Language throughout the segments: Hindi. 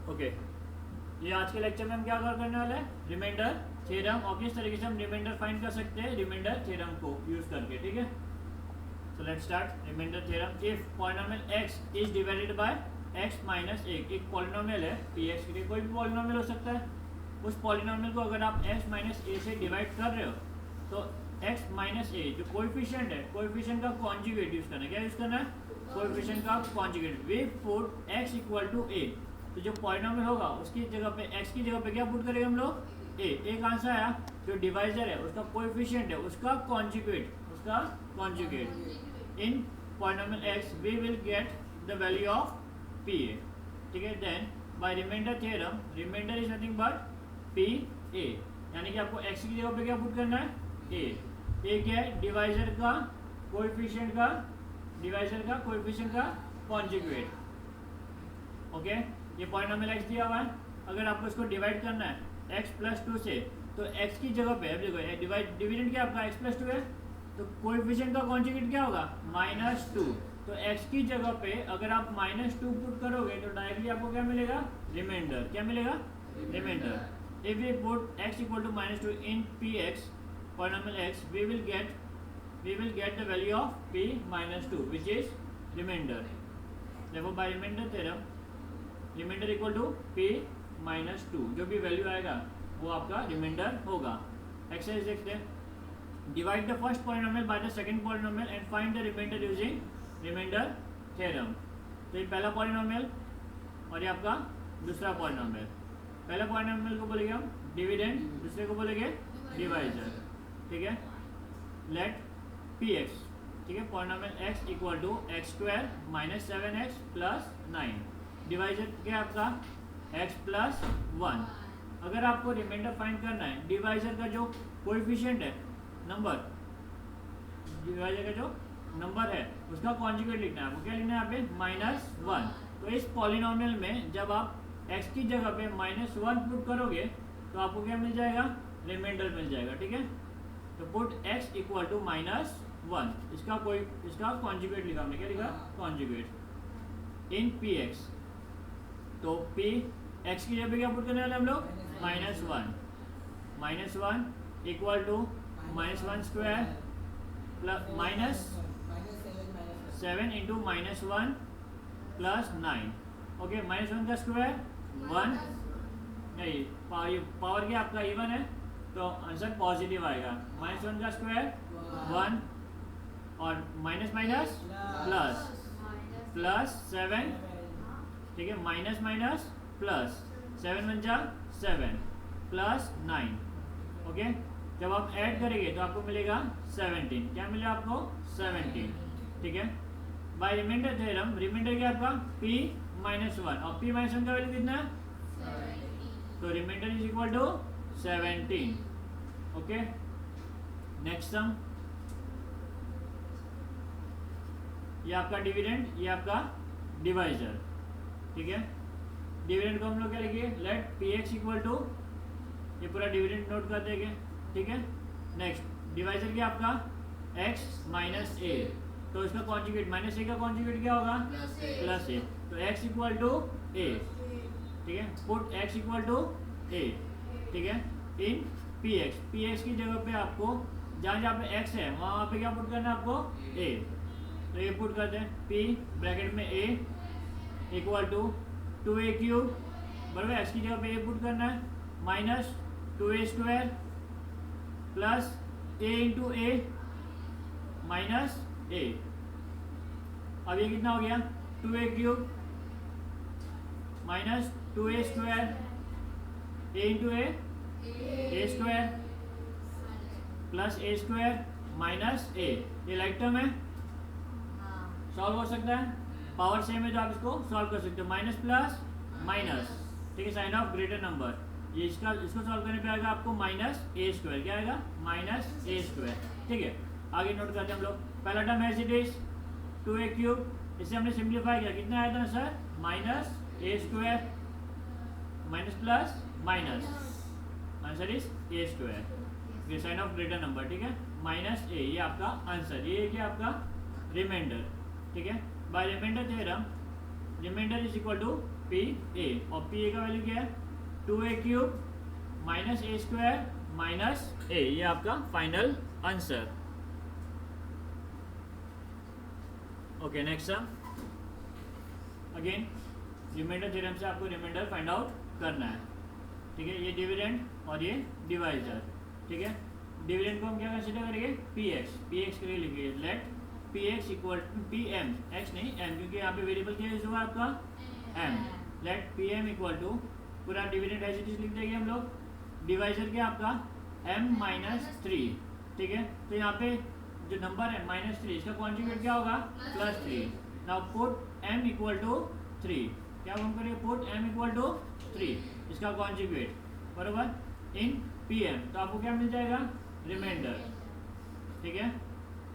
ओके, ये आज के लेक्चर में हम क्या करने वाले हैं, रिमाइंडर थ्योरम, और किस तरीके से हम रिमाइंडर फाइंड कर सकते हैं रिमाइंडर थ्योरम को यूज करके। ठीक है, so let's start remainder theorem. If polynomial x is divided by x minus एक पॉलिनोमियल है px के लिए, कोई भी पॉलिनोमियल हो सकता है, उस पॉलिनोमियल को अगर आप x माइनस ए से डिवाइड कर रहे हो तो x माइनस ए जो कोएफिशिएंट है, कोएफिशिएंट का कॉन्जुगेट यूज करना है। क्या यूज करना है, कोएफिशिएंट का conjugate. We put x equal to a, तो जो पॉलिनोमियल होगा उसकी जगह पे x की जगह पे क्या पुट करेंगे हम लोग, a। एक आंसर आया, जो डिवाइजर है उसका कोएफिशिएंट है उसका कॉन्जुगेट, उसका conjugate in polynomial x we will get the value of pa। ठीक है, then by remainder theorem, remainder is nothing but pa, यानी कि आपको x की जगह पे क्या पुट करना है, a। a क्या है, डिवाइजर का कोएफिशिएंट का, डिवाइजर का कोएफिशिएंट का कॉन्जुगेट। ओके, ये पॉलिनोमियल x दिया हुआ है, अगर आपको इसको डिवाइड करना है x प्लस 2 से, तो x की जगह पे देखो डिविडेंड क्या आपका x प्लस 2 है, तो कोएफिशिएंट का कॉन्जुगेट क्या होगा, माइनस 2। तो x की जगह पे अगर आप माइनस 2 पुट करोगे तो डायरेक्टली आपको क्या मिलेगा, रिमाइंडर। क्या मिलेगा, remainder. If we put x equal to minus 2 in px polynomial x, we will get the value of p minus 2 which is remainder. Therefore by remainder theorem, remainder equal to p minus 2, जो भी वैल्यू आएगा वो आपका रिमाइंडर होगा। एक्सरसाइज देखते हैं, divide the first polynomial by the second polynomial and find the remainder using remainder theorem. तो ये पहला पॉलिनोमियल और ये आपका दूसरा पॉलिनोमियल। पहला पॉलिनोमियल को बोलेंगे हम डिविडेंड, दूसरे को बोलेंगे डिवाइजर। ठीक है, लेट px, ठीक है, polynomial x equal to x square minus 7x plus 9, divisor क्या आपका x प्लस 1। अगर आपको रिमाइंडर फाइंड करना है, डिवाइजर का जो कोएफिशिएंट है नंबर, डिवाइजर का जो नंबर है उसका कॉन्जुगेट लिखना है। आपको क्या लिखना है यहाँ पे, माइनस 1। तो इस पॉलिनोमियल में जब आप x की जगह पे माइनस 1 पुट करोगे तो आपको क्या मिल जाएगा, रिमाइंडर मिल जाएगा। ठीक है, तो put x equal to minus 1, इसका कॉन्जुगेट लिखा हमने, क्या लिखा, कॉन्जुगेट इन px। तो p x की जगह पे क्या पुट करने वाले हम लोग, minus 1 equal to minus 1 square plus minus 7 into minus 1 plus 9। Okay, minus 1 का स्क्वायर 1, नहीं पावर क्या आपका इवन है तो आंसर पॉजिटिव आएगा। माइनस 1 का स्क्वायर 1 और माइनस माइनस प्लस 7। ठीक है, माइनस माइनस प्लस 7 वन जा 7 प्लस 9। ओके, जब आप ऐड करेंगे तो आपको मिलेगा 17। क्या मिलेगा आपको, 17। ठीक है, बाय रिमाइंडर थ्योरम, रिमाइंडर क्या आपका p माइनस 1, और p माइनस 1 का वैल्यू कितना है, तो remainder is equal to 17। Okay, next sum, ये आपका डिविडेंड, ये आपका डिवाइजर। ठीक है, डिविडेंड को हम लोग क्या लिखिए, लेट px इक्वल टू, ये पूरा डिविडेंड नोट कर देंगे। ठीक है, नेक्स्ट डिवाइजर क्या आपका x माइनस ए, तो इसका कॉन्जुगेट माइनस ए का कॉन्जुगेट क्या होगा, प्लस ए। तो x इक्वल टू ए। ठीक है, पुट x इक्वल टू ए। ठीक है, इन px की जगह पे आपको जहाँ पे x है वहाँ पे क्या पुट करना है आपको, a। तो ये पुट करते हैं, p ब्रैकेट में a equal to 2a cube, बराबर x की जगह पे a पुट करना है, minus 2a square plus a into a minus a। अब ये कितना हो गया, 2a cube minus 2a square, a into a square plus a square minus a। ये लाइक टर्म है, सॉल्व हो सकता है, पावर सेम है तो आप इसको सॉल्व कर सकते हो, माइनस प्लस माइनस। ठीक है, साइन ऑफ ग्रेटर नंबर, ये इसको सॉल्व करने पे आएगा आपको माइनस a स्क्वायर। क्या आएगा, माइनस a स्क्वायर। ठीक है, आगे नोट करते हैं हम लोग। पहला term as it is 2a cube, इसे हमने सिंप्लीफाई किया, कितना आया था sir, minus a square minus plus minus, answer is a square. ये साइन ऑफ ग्रेटर नंबर। ठीक है, माइनस a, ये आपका आंसर, ये क्या आपका रिमाइंडर। ठीक है, by remainder theorem remainder is equal to p a, और पी ए का वैल्यू क्या है 2a cube minus a square minus a, ये आपका final answer. Okay next sum, again remainder theorem से आपको रिमाइंडर फाइंड आउट करना है, ठीक है। ये डिविडेंड और ये डिवाइजर, ठीक है। डिविडेंड को हम क्या कंसीडर करेंगे पी एक्स के लिए लिखिए, let p x equal to p m, x नहीं एम, क्योंकि यहाँ पे वेरिएबल क्या यूज हुआ आपका m. Let p m equal to पूरा डिविडेंड एज इट इज लिख देंगे हम लोग, डिवाइजर क्या आपका m माइनस 3, ठीक है। तो यहाँ पे जो नंबर है -3, इसका कॉन्जुगेट क्या होगा +3। Now put m equal to 3, क्या हम करेंगे पुट m इक्वल टू 3, इसका कॉन्जुगेट बराबर इन pm, तो आपको क्या मिल जाएगा रिमाइंडर, ठीक है।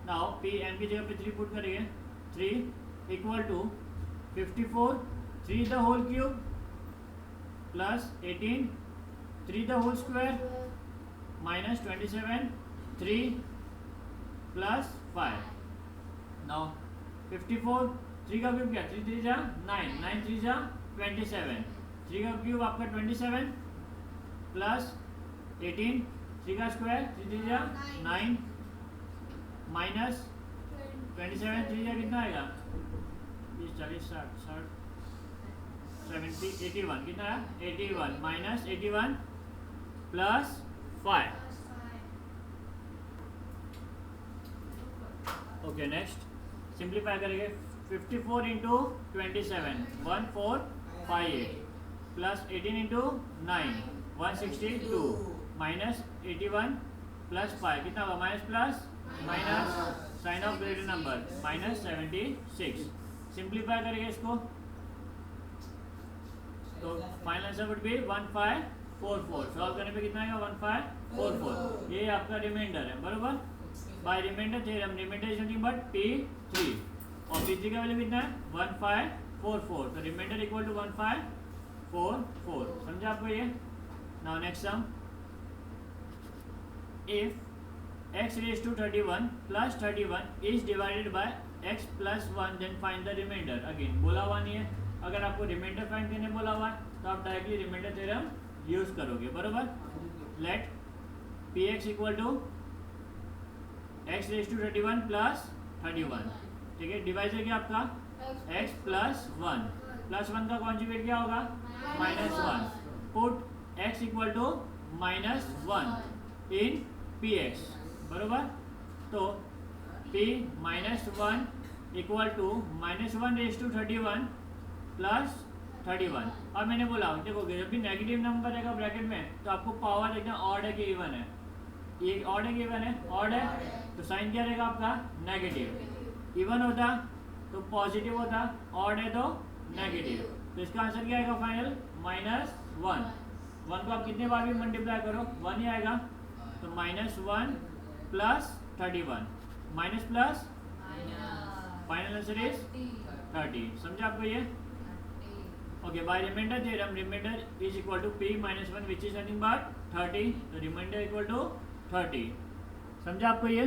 नाउ pm की जगह पे 3 पुट करेंगे, 3 equal to 54, 3 the whole cube plus 18, 3 the whole square minus 27, 3 plus 5। Now 54, 3 का क्यूब क्या 3 3 जा 9, 9 3 जा 27, 3 का क्यूब आपका 27 प्लस 18, 3 का स्क्वायर 3 3 जा 9 माइनस 27, 3 जा कितना आएगा 20 40 60 70 81, कितना है 81 minus 81 plus 5। Okay next simplify करेंगे, 54 into 27 1458 plus 18 into 9 162 minus 81 plus 5, कितना होगा minus plus minus sign of greater number -76। Simplify करेंगे इसको, तो final answer would be 1544, solve करने पे कितना आएगा 1544, ये आपका रिमाइंडर है बरोबर। By remainder theorem remainder is nothing but P3, और P3 का वैल्यू कितना है 1544, तो रिमाइंडर इक्वल टू 1544, समझा आपको ये। Now next sum, if x raise to 31 plus 31 is divided by x plus 1 then find the remainder. Again बोला हुआ नहीं है, अगर आपको रिमाइंडर फाइंड करने बोला हुआ है तो आप डायरेक्टली रिमाइंडर थ्योरम यूज करोगे बरोबर। Let px equal to x raise to 31 plus 31, ठीक है। डिवाइजर क्या आपका x प्लस 1, प्लस 1 का कॉन्जुगेट क्या होगा -1, put x equal to -1 in px बरोबर। तो p -1 equal to -1 raise to 31 plus 31। अब मैंने बोला देखोगे जब भी नेगेटिव नंबर रहेगा ब्रैकेट में तो आपको पावर देखना ऑड है कि इवन है, ये ऑड है कि इवन है, ऑड है तो साइन क्या रहेगा आपका नेगेटिव, इवन होता तो पॉजिटिव होता, ऑड है तो नेगेटिव, तो इसका आंसर क्या आएगा फाइनल -1। 1 को आप कितने बार भी मल्टीप्लाई करो 1 ही आएगा, तो -1 plus 31 minus plus final answer is 30, समझा आपको ये। Okay by remainder theorem remainder is equal to p -1 which is nothing but 30, तो रिमाइंडर इक्वल टू 30, समझा आपको ये।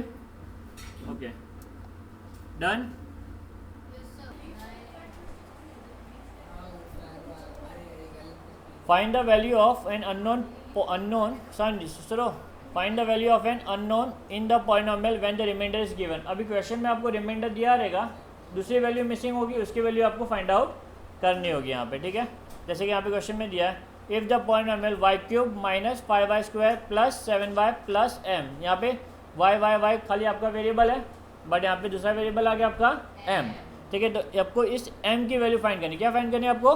Okay done. Find the value of an unknown सुनो, find the value of an unknown in the polynomial when the remainder is given. अभी क्वेश्चन में आपको रिमाइंडर दिया रहेगा, दूसरी वैल्यू मिसिंग होगी, उसकी वैल्यू आपको फाइंड आउट करनी होगी यहाँ पे, ठीक है। जैसे कि यहाँ पे क्वेश्चन में दिया है if the polynomial y cube minus 5y square plus 7y plus m, यहाँ पे y खाली आपका वेरिएबल है, बट यहाँ पे दूसरा वेरिएबल आ गया आपका m, ठीक है। तो आपको इस m की वैल्यू फाइंड करनी, क्या फाइंड करनी है आपको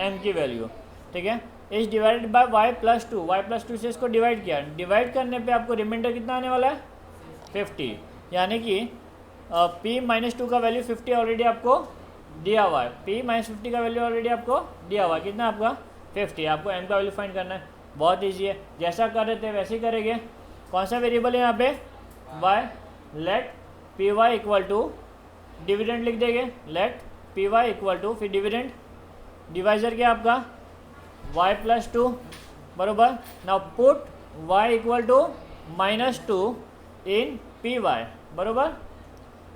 m की वैल्यू, ठीक है। इस डिवाइडेड बाय y+2 से इसको डिवाइड किया, डिवाइड करने पे आपको रिमाइंडर कितना आने वाला है 50, यानी कि p -2 का वैल्यू 50 ऑलरेडी आपको दिया हुआ है, p -50 का वैल्यू ऑलरेडी आपको दिया हुआ है, कितना आपका 50, आपको m का वैल्यू फाइंड करना है, बहुत ईजी है, जैसा कर रहे थे वैसे ही करेंगे। कौन सा वेरिएबल है यहाँ पे y, let py equal to dividend लिख देंगे, लेट py इक्वल टू फिर डिविडेंड, डिवाइजर क्या आपका y+2 बरोबर। Now put y equal to -2 in py बरोबर,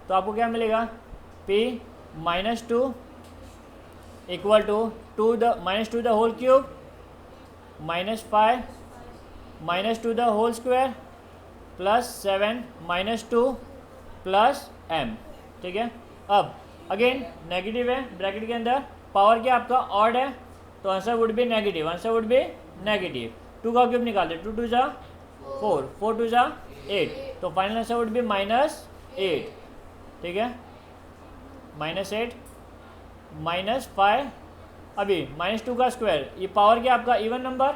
तो आपको क्या मिलेगा p -2 equal to the minus two the whole cube minus 5 minus two the whole square plus 7 minus 2 plus m, ठीक है। अब अगेन नेगेटिव है ब्रैकेट के अंदर, पावर क्या आपका ऑड है, तो answer would B negative, answer would B negative. 2 का क्यूब निकालते, 2 2 जा 4, 4 2 जा 8, तो फाइनल आंसर वुड बी -8, ठीक है। -8 -5, अभी -2 का स्क्वायर, ये पावर क्या आपका even number,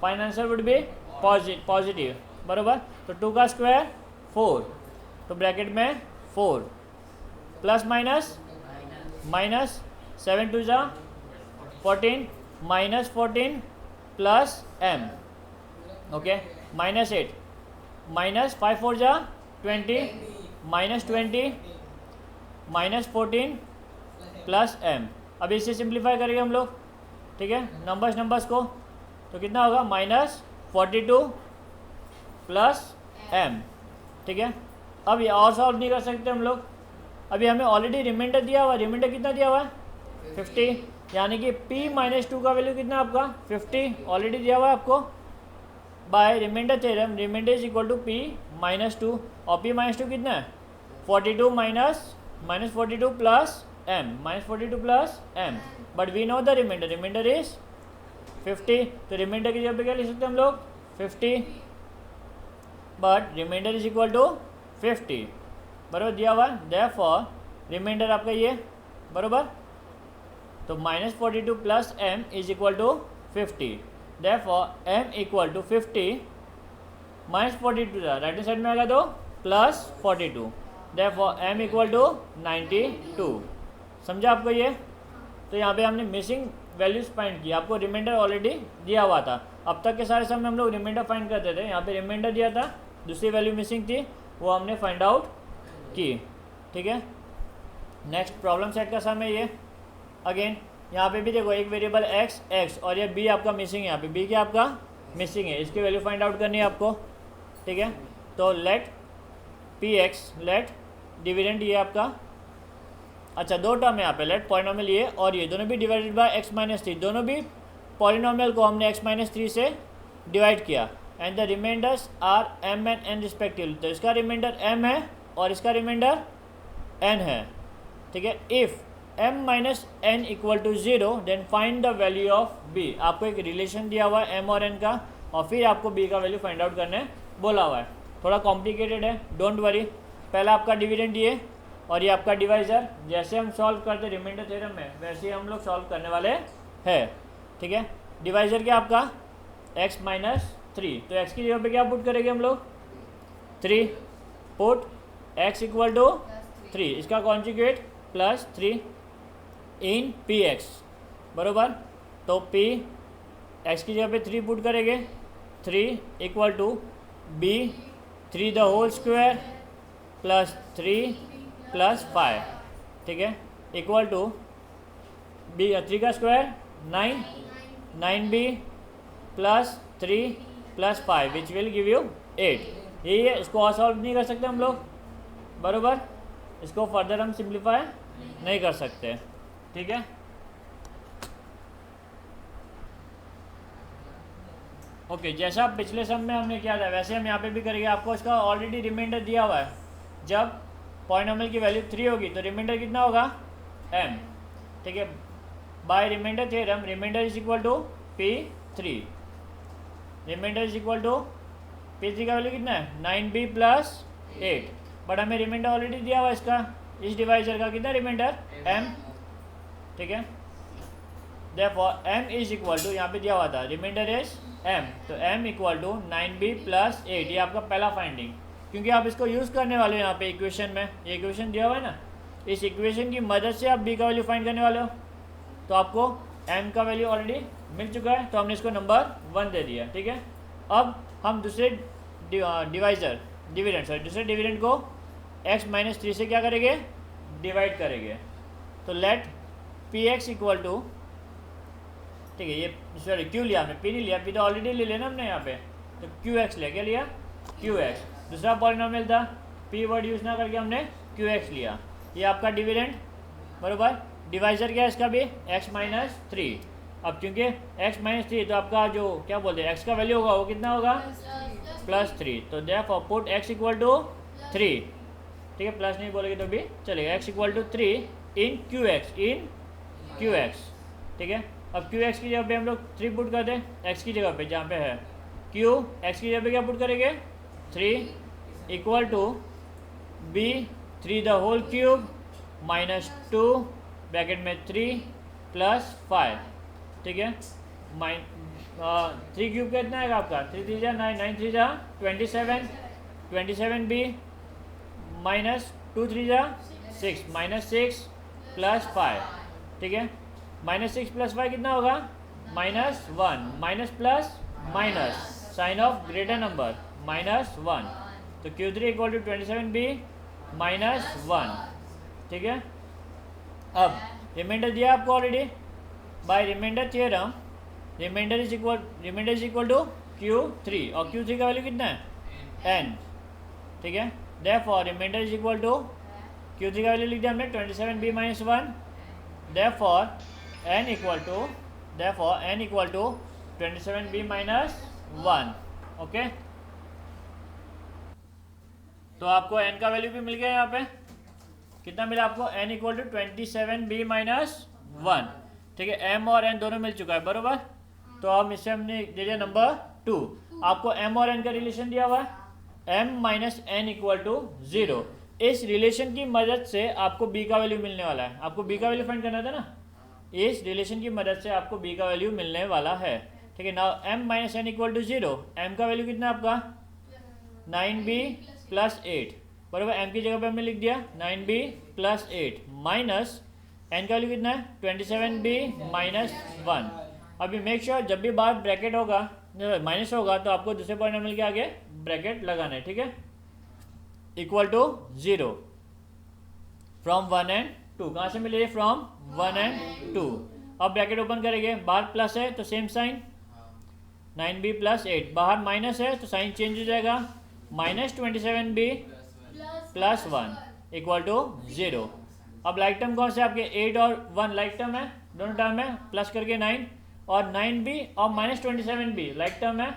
final answer would B positive, बरोबर। तो 2 का स्क्वायर 4, तो ब्रैकेट में 4 प्लस माइनस 7 2 जा 14 -14 प्लस m, ओके। -8 -5 4 जा 20 -20 -14 प्लस m। अब इसे सिंप्लीफाई करेंगे हम लोग, ठीक है, नंबर्स को, तो कितना होगा -42 प्लस m, ठीक है। अब ये और सॉल्व नहीं कर सकते हम लोग, अभी हमें ऑलरेडी रिमाइंडर दिया हुआ है, रिमाइंडर कितना दिया हुआ है 50, यानी कि p-2 का वैल्यू कितना आपका 50 ऑलरेडी दिया हुआ है आपको। By remainder theorem remainder is equal to p-2, और p-2 कितना है 42 minus 42 plus m, -42 plus m, but we know the remainder is 50, तो रिमाइंडर की जगह पे क्या लिख सकते हैं हम लोग 50, but remainder is equal to 50, बराबर दिया हुआ है, देयरफॉर रिमाइंडर आपका ये, बराबर। तो -42 plus m is equal to 50, therefore m equal to 50 -42 right hand side में आएगा तो +42, देयरफॉर m इक्वल टू 92, समझा आपको ये। तो यहाँ पे हमने मिसिंग वैल्यूज फाइंड की, आपको रिमाइंडर ऑलरेडी दिया हुआ था, अब तक के सारे समय हम लोग रिमाइंडर फाइंड करते थे, यहाँ पे रिमाइंडर दिया था, दूसरी वैल्यू मिसिंग थी, वो हमने फाइंड आउट की, ठीक है। नेक्स्ट प्रॉब्लम सेट का समय ये, अगेन यहाँ पे भी देखो एक वेरिएबल x और ये b आपका मिसिंग है, यहाँ पे b क्या आपका मिसिंग है, इसकी वैल्यू फाइंड आउट करनी है आपको, ठीक है। तो लेट px, लेट डिविडेंड ये आपका, अच्छा दो टर्म है यहाँ पे, लेट पॉलिनोमियल ये और ये दोनों भी डिवाइडेड बाय x-3, दोनों भी पॉलिनोमियल को हमने x-3 से डिवाइड किया, and the remainders are m and n respectively, तो इसका रिमाइंडर m है और इसका रिमाइंडर n है, ठीक है। If m minus n equal to 0 then find the value of b, आपको एक रिलेशन दिया हुआ है m और n का, और फिर आपको b का वैल्यू फाइंड आउट करने बोला हुआ है, थोड़ा कॉम्प्लिकेटेड है, डोंट वरी। पहला आपका डिविडेंड ये और ये आपका डिवाइज़र, जैसे हम सॉल्व करते रिमाइंडर थ्योरम में वैसे ही हम लोग सॉल्व करने वाले हैं, ठीक है। डिवाइज़र क्या आपका x-3, तो x की जगह पे क्या पुट करेंगे हम लोग 3, पुट x इक्वल टू 3, इसका कॉन्जुगेट +3 इन px, बरोबर। तो p x की जगह पे 3 पुट करेंगे, 3 equal to b 3 the whole square plus 3 plus 5, ठीक है, इक्वल टू b 3 का square 9, 9b plus 3 plus 5 which will give you 8, यही है। इसको और सॉल्व नहीं कर सकते हम लोग, बरोबर, इसको फर्दर हम सिंप्लीफाई नहीं कर सकते, ठीक है। ओके, जैसा पिछले सम में हमने किया था वैसे हम यहाँ पे भी करेंगे, आपको इसका ऑलरेडी रिमाइंडर दिया हुआ है, जब पॉलिनोमियल की वैल्यू 3 होगी तो रिमाइंडर कितना होगा m, ठीक है। By remainder theorem remainder is equal to p3, remainder is equal to p3 का वैल्यू कितना है 9b प्लस 8, बट हमें रिमाइंडर ऑलरेडी दिया हुआ इसका, इस डिवाइजर का कितना रिमाइंडर m, ठीक है। Therefore m is equal to, यहाँ पे दिया हुआ था रिमाइंडर इज m, तो m equal to 9b plus 8, ये आपका पहला फाइंडिंग, क्योंकि आप इसको यूज़ करने वाले हो यहाँ पे इक्वेशन में, ये इक्वेशन दिया हुआ है ना, इस इक्वेशन की मदद से आप b का वैल्यू फाइंड करने वाले हो, तो आपको m का वैल्यू ऑलरेडी मिल चुका है, तो हमने इसको नंबर 1 दे दिया, ठीक है। अब हम दूसरे दूसरे डिविडेंड को x-3 से क्या करेंगे डिवाइड करेंगे, तो लेट px इक्वल टू, ठीक है, ये सॉरी q लिया हमने, p नहीं लिया, p तो ऑलरेडी ले लेना हमने यहाँ पे, तो qx ले, क्या लिया qx, दूसरा पॉलिनोमियल था, p वर्ड यूज़ ना करके हमने qx लिया, ये आपका डिविडेंड, बरोबर। डिवाइजर क्या है इसका भी x माइनस थ्री। अब क्योंकि x माइनस थ्री तो आपका जो क्या बोलते हैं x का वैल्यू होगा वो कितना होगा प्लस थ्री। तो therefore put x equal to three, ठीक है, प्लस नहीं बोलेंगे तो भी चलेगा। x equal to three in Q X, ठीक है। अब क्यू एक्स की जगह पे हम लोग थ्री पुट कर दें, x की जगह पे जहाँ पे है क्यू, x की जगह पे क्या पुट करेंगे three equal to B three the whole cube minus two bracket में थ्री प्लस फाइव, ठीक है। थ्री क्यूब कितना आएगा आपका, थ्री थ्री जा नाइन, नाइन थ्री जा 27, 27 बी माइनस टू थ्री जा six, minus six plus five, ठीक है। माइनस सिक्स प्लस फाइव कितना होगा minus one, minus plus minus sign of greater number minus one. तो Q three equal to 27 B minus one, ठीक है। अब रिमाइंडर दिया आपको already by remainder theorem, remainder is equal to Q three, और क्यू थ्री का वैल्यू कितना है n, ठीक है। Therefore remainder is equal to Q three का वैल्यू लिख दिया हमने 27 B minus one. Therefore n equal to 27 B minus one, okay. तो आपको n का वैल्यू भी मिल गया यहाँ पे, कितना मिला आपको n equal to 27 B minus one, ठीक है। m और n दोनों मिल चुका है बरोबर। तो अब इससे हमने दे दिया नंबर टू, आपको m और n का रिलेशन दिया हुआ है m minus n equal to zero. इस रिलेशन की मदद से आपको b का वैल्यू मिलने वाला है, आपको b का वैल्यू फाइंड करना था ना, इस रिलेशन की मदद से आपको b का वैल्यू मिलने वाला है, ठीक है। Now m minus n equal to zero, m का वैल्यू कितना है आपका 9b प्लस एट, बराबर। m की जगह पे हमने लिख दिया 9b plus eight minus n का वैल्यू कितना है 27b माइनस वन। अभी मेक श्योर जब भी बाहर ब्रैकेट होगा माइनस होगा तो आपको दूसरे पॉलिनोमियल के आगे ब्रैकेट लगाना है, ठीक है। Equal to zero from one and two, कहाँ से मिले फ्रॉम वन एंड टू। अब ब्रैकेट ओपन करेंगे, बाहर प्लस है तो same sign 9b plus eight, बाहर माइनस है तो साइन चेंज हो जाएगा minus 27b plus one equal to zero. अब लाइक टर्म कौन से आपके 8 और 1 लाइक टर्म है, दोनों टर्म है, प्लस करके 9 और 9b और माइनस 27b लाइक टर्म है,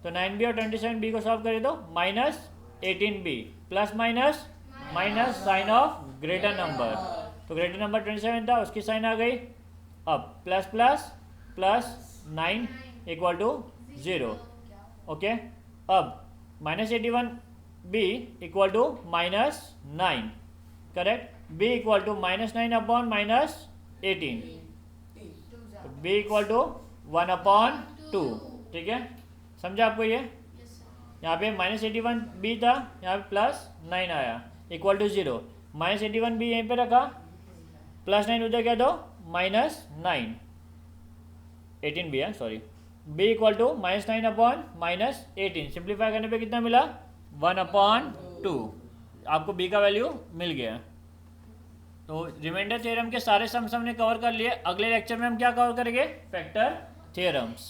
तो 9b और 27b को सॉल्व करें तो minus 18b plus minus minus sign of greater number, तो ग्रेटर नंबर 27 था उसकी साइन आ गई। अब plus plus plus 9 equal to zero, okay. अब minus 81b equal to minus 9, correct. b equal to minus 9 upon minus 18, b equal to 1 upon 2, ठीक है। समझा आपको ये, यहाँ पे माइनस 81b था, यहाँ पे प्लस 9 आया equal to zero, minus 81b यहीं पे रखा, प्लस 9 उधर क्या दो माइनस 9, 18b है sorry, b equal to minus 9 upon minus 18, simplify करने पे कितना मिला 1 अपॉन 2, आपको b का वैल्यू मिल गया। तो रिमाइंडर थ्योरम के सारे सम्स हमने कवर कर लिए। अगले लेक्चर में हम क्या कवर करेंगे, फैक्टर थ्योरम्स।